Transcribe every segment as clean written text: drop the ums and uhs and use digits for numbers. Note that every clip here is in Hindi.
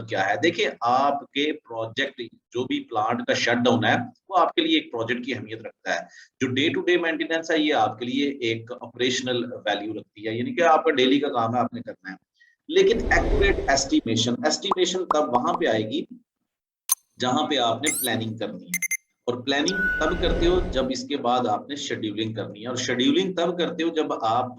मतलब क्या है? देखिए, आपके प्रोजेक्ट जो भी प्लांट का शटडाउन है, वो आपके लिए एक प्रोजेक्ट की अहमियत रखता है। जो डे टू डे मेंटेनेंस है, ये आपके लिए एक ऑपरेशनल वैल्यू रखती है, यानी कि आपका डेली का काम है, आपने करना है। लेकिन एक्यूरेट एस्टिमेशन एस्टिमेशन तब वहां पे आएगी जहां पे आपने प्लानिंग करनी है। और प्लानिंग तब करते हो जब इसके बाद आपने शेड्यूलिंग करनी है, और शेड्यूलिंग तब करते हो जब आप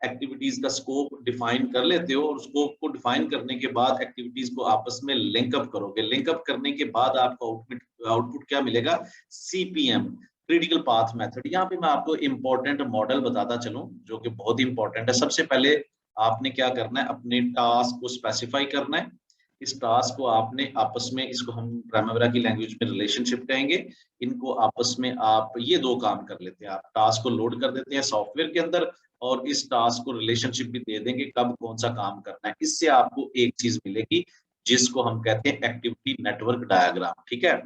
एक्टिविटीज का स्कोप डिफाइन कर लेते हो, और स्कोप को डिफाइन करने के बाद एक्टिविटीज को आपस में लिंकअप करोगे। लिंकअप करने के बाद आपको आउटपुट आउटपुट क्या मिलेगा? CPM, critical path method. यहाँ पे मैं आपको इंपॉर्टेंट मॉडल बताता चलूं जो कि बहुत ही इंपॉर्टेंट है। सबसे पहले आपने क्या करना है? अपने टास्क को स्पेसिफाई करना है। इस टास्क को आपने आपस में, इसको हम प्राइमरी की लैंग्वेज में रिलेशनशिप कहेंगे। इनको आपस में आप ये दो काम कर लेते हैं, आप टास्क को लोड कर देते हैं सॉफ्टवेयर के अंदर, और इस टास्क को रिलेशनशिप भी दे देंगे कब कौन सा काम करना है। इससे आपको एक चीज मिलेगी जिसको हम कहते हैं एक्टिविटी नेटवर्क डायग्राम। ठीक है?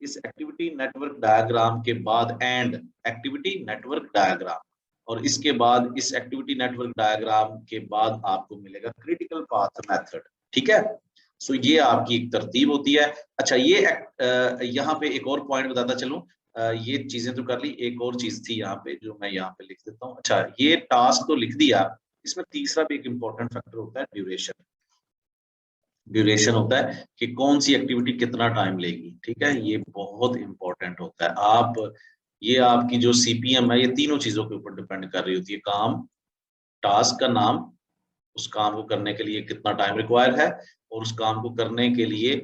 इस एक्टिविटी नेटवर्क डायग्राम के बाद एंड एक्टिविटी नेटवर्क डायग्राम, और इसके बाद इस एक्टिविटी नेटवर्क डायग्राम के बाद आपको मिलेगा क्रिटिकल पाथ मेथड। ठीक है? सो ये आपकी एक तरतीब होती है। अच्छा, ये यहाँ पे एक और पॉइंट बताता चलूं। ये चीजें तो कर ली, एक और चीज थी यहाँ पे जो मैं यहाँ पे लिख देता हूँ। अच्छा, ये टास्क तो लिख दिया, इसमें तीसरा भी एक इंपॉर्टेंट फैक्टर होता है, ड्यूरेशन। ड्यूरेशन होता है कि कौन सी एक्टिविटी कितना टाइम लेगी। ठीक है? ये बहुत इंपॉर्टेंट होता है। ये आपकी जो सीपीएम है, ये तीनों चीजों के ऊपर डिपेंड कर रही होती है। काम, टास्क का नाम, उस काम को करने के लिए कितना टाइम रिक्वायर है, और उस काम को करने के लिए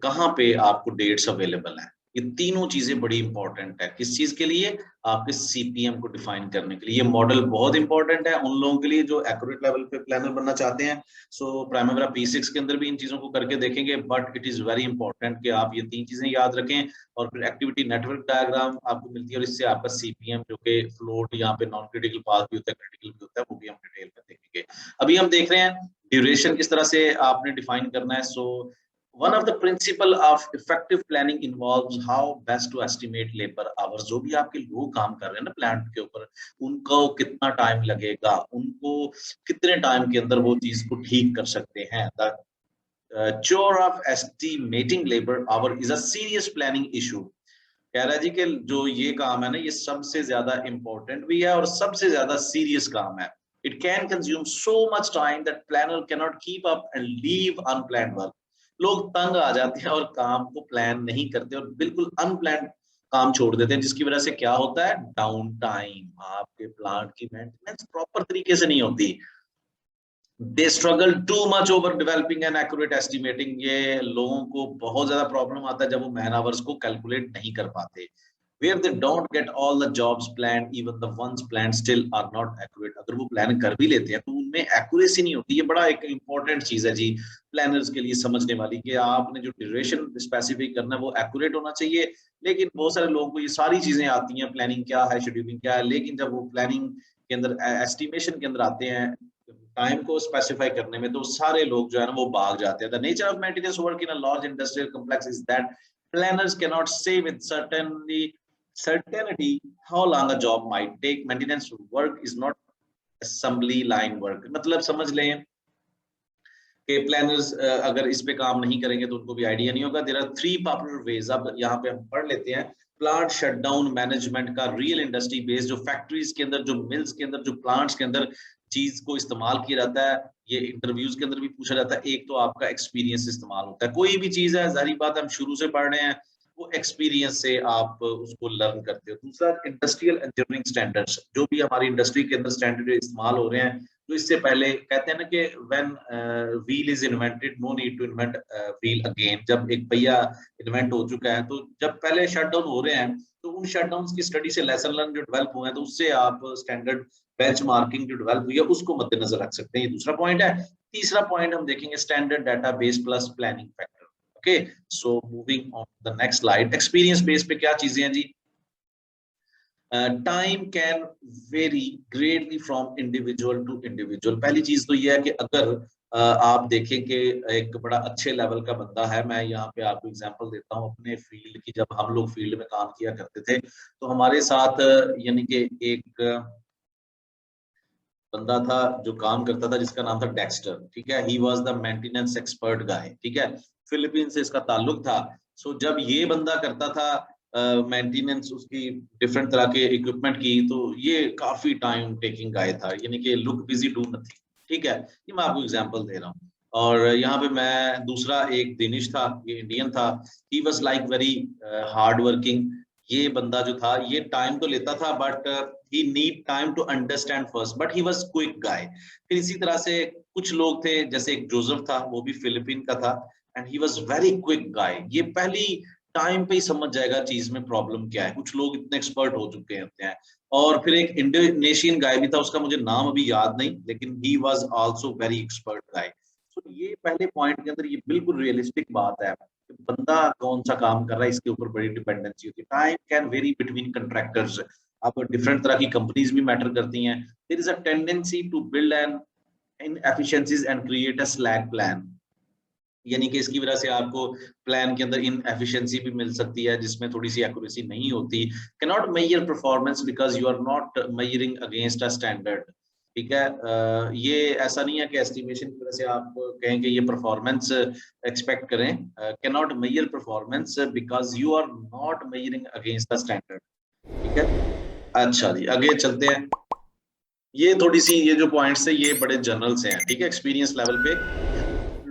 कहाँ पे आपको डेट्स अवेलेबल है। ये तीनों चीजें बड़ी इंपॉर्टेंट है। किस चीज के लिए? आपके सीपीएम को डिफाइन करने के लिए। ये मॉडल बहुत इंपॉर्टेंट है उन लोगों के लिए जो एक्यूरेट लेवल पे प्लानर बनना चाहते हैं। सो प्राइमरी P6 के अंदर भी इन चीजों को करके देखेंगे, but it is very important कि आप ये तीन चीजें याद रखें। और फिर एक्टिविटी नेटवर्क डायग्राम आपको मिलती है, और इससे आपका सीपीएम जो कि फ्लोट, यहाँ पे नॉन क्रिटिकल पाथ भी होता है, क्रिटिकल भी होता है, वो भी हम डिटेल में देखेंगे। अभी हम देख रहे हैं ड्यूरेशन किस तरह से आपने डिफाइन करना है। So one of the principle of effective planning involves how best to estimate labour hours. जो भी आपके लोग काम कर रहे हैं ना प्लांट के ऊपर, उनको कितना टाइम लगेगा, उनको कितने टाइम के अंदर वो चीज को ठीक कर सकते हैं। The chore of estimating labor hour is a serious planning issue। कह रहा है जी कि जो ये काम है ना, ये सबसे ज्यादा इंपॉर्टेंट भी है और सबसे ज्यादा सीरियस काम है। It can consume so much time that planner can not keep up and leave unplanned work. लोग तंग आ जाते हैं और काम को प्लान नहीं करते और बिल्कुल अनप्लान्ड काम छोड़ देते हैं, जिसकी वजह से क्या होता है? Down time. आपके प्लांट की मेंटेनेंस प्रॉपर तरीके से नहीं होती। They struggle too much over developing and accurate estimating. ये लोगों को बहुत ज्यादा प्रॉब्लम आता है जब वो मैन आवर्स को कैलकुलेट नहीं कर पाते। Where they don't get all the jobs planned, even the ones planned still are not accurate। अगर वो प्लान कर भी लेते हैं तो उनमें एक्यूरेसी नहीं होती। ये बड़ा एक इंपॉर्टेंट चीज है जी प्लानर्स के लिए समझने वाली, कि आपने जो ड्यूरेशन स्पेसिफाई करना है वो एक्यूरेट होना चाहिए। लेकिन बहुत सारे लोगों को ये सारी चीजें आती हैं, प्लानिंग क्या है, शेड्यूलिंग क्या है, लेकिन जब वो प्लानिंग के अंदर, एस्टिमेशन के अंदर आते हैं, टाइम को स्पेसिफाई करने में, तो सारे लोग जो है ना वो भाग जाते हैं। The nature of maintenance work in a large industrial complex is that planners cannot say with certainty how long a job might take। Maintenance work is not assembly line work। मतलब समझ लें कि प्लानर्स अगर इस पे काम नहीं करेंगे तो उनको भी आइडिया नहीं होगा। There are three popular ways. अब यहाँ पे हम पढ़ लेते हैं प्लांट शटडाउन मैनेजमेंट का। रियल इंडस्ट्री बेस्ड, जो फैक्ट्रीज के अंदर, जो मिल्स के अंदर, जो प्लांट्स के अंदर चीज को इस्तेमाल किया जाता है, ये इंटरव्यूज के अंदर भी पूछा जाता है। एक तो आपका एक्सपीरियंस इस्तेमाल होता है। कोई भी चीज है, जाहिर बात हम शुरू से पढ़ रहे हैं, वो एक्सपीरियंस से आप उसको लर्न करते हो। दूसरा, इंडस्ट्रियल इंजीनियरिंग स्टैंडर्ड्स, जो भी हमारी इंडस्ट्री के अंदर स्टैंडर्ड इस्तेमाल हो रहे हैं। तो इससे पहले कहते हैं ना कि when wheel is invented no need to invent wheel again. जब एक पहिया इन्वेंट हो चुका है, तो जब पहले शटडाउन हो रहे हैं तो उन शटडाउन्स की स्टडी से लेसन लर्न जो डेवलप हुए हैं, तो उससे आप स्टैंडर्ड बेंचमार्किंग जो डेवलप हुई है उसको मद्देनजर रख सकते हैं। ये दूसरा पॉइंट है। तीसरा पॉइंट हम देखेंगे standard database plus planning factor. Okay, so moving on the next slide. Experience base पे क्या चीजें हैं जी? Time can vary greatly from individual to individual. पहली चीज तो यह है कि अगर आप देखें कि एक बड़ा अच्छे लेवल का बंदा है, मैं यहाँ पे आपको एग्जांपल देता हूँ अपने फील्ड की। जब हम लोग फील्ड में काम किया करते थे तो हमारे साथ यानी कि एक बंदा था जो काम करता था जिसका नाम था डेक्स्टर, ठीक है, he was the maintenance expert guy, ठीक है, फिलीपींस से इसका ताल्लुक था। सो जब ये बंदा करता था मेंटेनेंस उसकी डिफरेंट तरह के इक्विपमेंट की, तो ये काफी टाइम टेकिंग गाय था, यानी कि लुक बिजी डू नथिंग, ठीक है, ये मैं आपको एग्जांपल दे रहा हूँ। और यहाँ पे मैं दूसरा एक दिनेश था, ये इंडियन था, he was like very hard working. ये बंदा जो था ये टाइम तो लेता था but he need time to understand first, but he was quick guy. फिर इसी तरह से कुछ लोग थे, जैसे एक जोसेफ था, वो भी फिलीपीन का था, and he was very quick guy. ये पहली टाइम पे ही समझ जाएगा चीज में प्रॉब्लम क्या है, कुछ लोग इतने एक्सपर्ट हो चुके होते हैं। और फिर एक इंडोनेशियन गाय भी था, उसका मुझे नाम अभी याद नहीं, लेकिन he was also very expert guy. तो ये पहले पॉइंट के अंदर ये बिल्कुल रियलिस्टिक बात है, बंदा कौन सा काम कर रहा है इसके ऊपर बड़ी डिपेंडेंसी होती है। Time can vary between contractors, अब डिफरेंट तरह की कंपनीज भी मैटर करती हैं। There is a tendency to build an inefficiencies and create a slack plan, यानी कि इसकी वजह से आपको प्लान के अंदर इनएफिशिएंसी भी मिल सकती है, जिसमें थोड़ी सी एक्यूरेसी नहीं होती। Can not measure performance because you are not measuring against a standard, ठीक है। ये ऐसा नहीं है कि एस्टिमेशन की वजह से आप कहें कि ये परफॉर्मेंस एक्सपेक्ट करें। Can not measure performance because you are not measuring against the standard, ठीक है। अच्छा जी, आगे चलते हैं। ये थोड़ी सी ये जो पॉइंट्स है ये बड़े जनरल से हैं, ठीक है, एक्सपीरियंस लेवल पे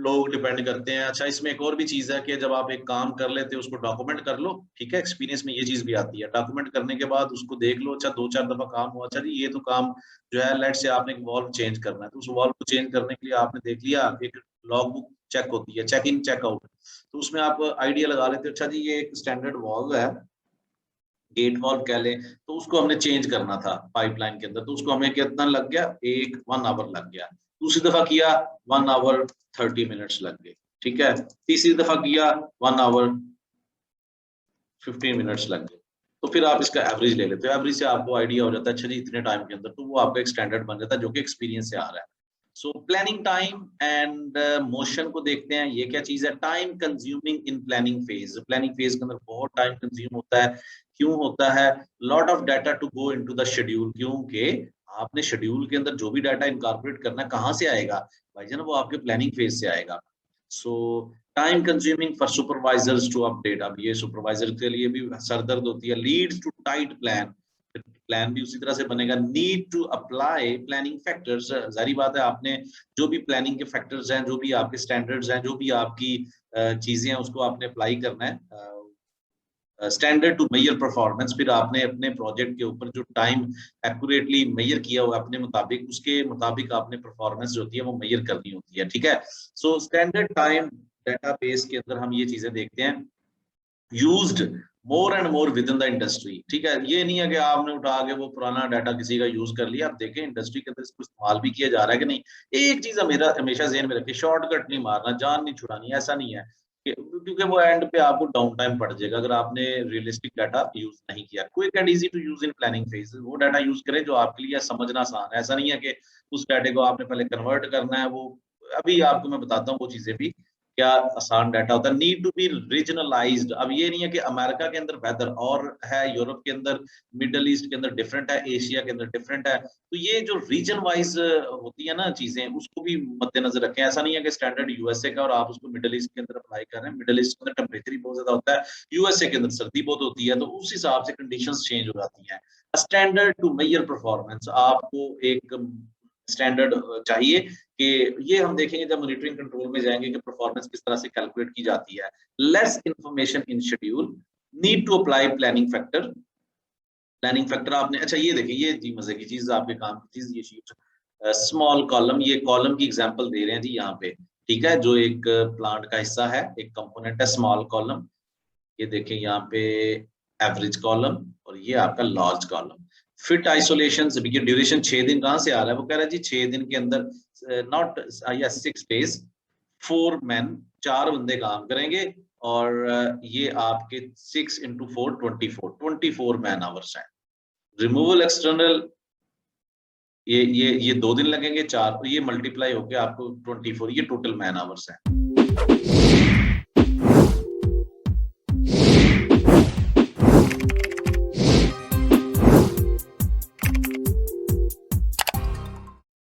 लोग डिपेंड करते हैं। अच्छा, इसमें एक और भी चीज है कि जब आप एक काम कर लेते हो उसको डॉक्यूमेंट कर लो, ठीक है, एक्सपीरियंस में ये चीज भी आती है। डॉक्यूमेंट करने के बाद उसको देख लो, अच्छा 2-4 दफा काम हुआ, अच्छा जी ये तो काम जो है, लेट से आपने एक वॉल्व चेंज करना है, तो उस वॉल्व को चेंज करने के लिए आपने देख लिया, एक लॉग बुक चेक होती है, चेक इन चेक आउट, तो उसमें आप आइडिया लगा लेते हो, अच्छा जी ये एक स्टैंडर्ड वॉल्व है, गेट वॉल्व कह लें, तो उसको हमने चेंज करना था पाइपलाइन के अंदर, तो उसको हमें कितना लग गया, 1 आवर लग गया। दूसरी दफा किया 1 आवर 30 मिनट्स लग गए, ठीक है। तीसरी दफा किया 1 आवर 15 मिनट्स लग गए। तो फिर आप इसका एवरेज ले लेते हो, एवरेज से आपको आइडिया हो जाता है, अच्छा जी इतने टाइम के अंदर, तो वो आपका एक स्टैंडर्ड बन जाता है जो कि एक्सपीरियंस से आ रहा है। So planning time and motion को देखते हैं, ये क्या चीज है, टाइम कंज्यूमिंग इन प्लानिंग फेज। प्लानिंग फेज के अंदर बहुत टाइम कंज्यूम होता है। क्यों होता है, lot of data to go into the schedule, क्योंकि आपने शेड्यूल के अंदर जो भी डाटा इनकॉर्पोरेट करना है, कहाँ से आएगा भाईजान, वो आपके प्लानिंग फेज से आएगा। So time consuming for supervisors to update, अब ये सुपरवाइजर के लिए भी सरदर्द होती है। Leads to tight plan, plan भी उसी तरह से बनेगा। Need to apply planning factors, जारी बात है, आपने जो भी प्लानिंग के फैक्टर्स हैं, जो भी आपके स्टैंडर्ड्स हैं, जो भी आपकी चीजें हैं, उसको आपने अप्लाई करना है। स्टैंडर्ड टू मेजर परफॉर्मेंस, फिर आपने अपने प्रोजेक्ट के ऊपर जो टाइम एक्यूरेटली मेजर किया हुआ अपने मुताबिक, उसके मुताबिक आपने परफॉर्मेंस जो होती है वो मेजर करनी होती है, ठीक है। सो स्टैंडर्ड टाइम डेटाबेस के अंदर हम ये चीजें देखते हैं, used more and more with in the industry, ठीक है। ये नहीं है कि आपने उठा के वो पुराना डाटा किसी का यूज कर लिया, आप देखें इंडस्ट्री के अंदर इसको इस्तेमाल भी किया जा रहा है कि नहीं। एक चीज मेरा हमेशा ज़हन में रखिए, शॉर्टकट नहीं मारना, जान नहीं छुड़ानी, ऐसा नहीं है क्योंकि वो एंड पे आपको डाउन टाइम पड़ जाएगा अगर आपने रियलिस्टिक डाटा यूज नहीं किया। Quick and easy to use in planning phase, वो डाटा यूज करें जो आपके लिए समझना आसान है। ऐसा नहीं है कि उस डाटे को आपने पहले कन्वर्ट करना है, वो अभी आपको मैं बताता हूँ वो चीजें भी क्या आसान डाटा होता है। नीड टू बी रीजनलाइज्ड, अब ये नहीं है कि अमेरिका के अंदर वेदर और है, यूरोप के अंदर, मिडल ईस्ट के अंदर डिफरेंट है, एशिया के अंदर डिफरेंट है, तो ये जो रीजन वाइज होती है ना चीजें, उसको भी मद्देनजर रखें। ऐसा नहीं है कि स्टैंडर्ड यूएसए का और आप उसको मिडल ईस्ट के अंदर अप्लाई कर रहे हैं, मिडल ईस्ट के अंदर टेम्परेचर बहुत ज्यादा होता है, यूएसए के अंदर सर्दी बहुत होती है, तो उस हिसाब से कंडीशंस चेंज हो जाती हैं। स्टैंडर्ड टू मेजर परफॉर्मेंस, आपको एक स्टैंडर्ड चाहिए कि ये हम देखेंगे जब मॉनिटरिंग कंट्रोल में जाएंगे कि परफॉर्मेंस किस तरह से कैलकुलेट की जाती है। Less information in schedule, need to apply planning factor. Planning factor आपने, अच्छा ये देखिए, ये जी मजे की चीज, आपके काम की चीज, ये शीट स्मॉल कॉलम, ये कॉलम की एग्जांपल दे रहे हैं जी यहाँ पे, ठीक है, जो एक प्लांट का हिस्सा है, एक कंपोनेंट है स्मॉल कॉलम। ये देखें यहाँ पे एवरेज कॉलम और ये आपका लार्ज कॉलम। फिट आइसोलेशन, ये ड्यूरेशन 6 दिन कहाँ से आ रहा है, वो कह रहा है जी 6 दिन के अंदर, नॉट या 6 डेज, 4 मैन, 4 बंदे काम करेंगे, और ये आपके 6 into 4 24 मैन आवर्स हैं। रिमूवल एक्सटर्नल, ये 2 दिन लगेंगे, 4, ये मल्टीप्लाई होके आपको 24, ये टोटल मैन आवर्स है।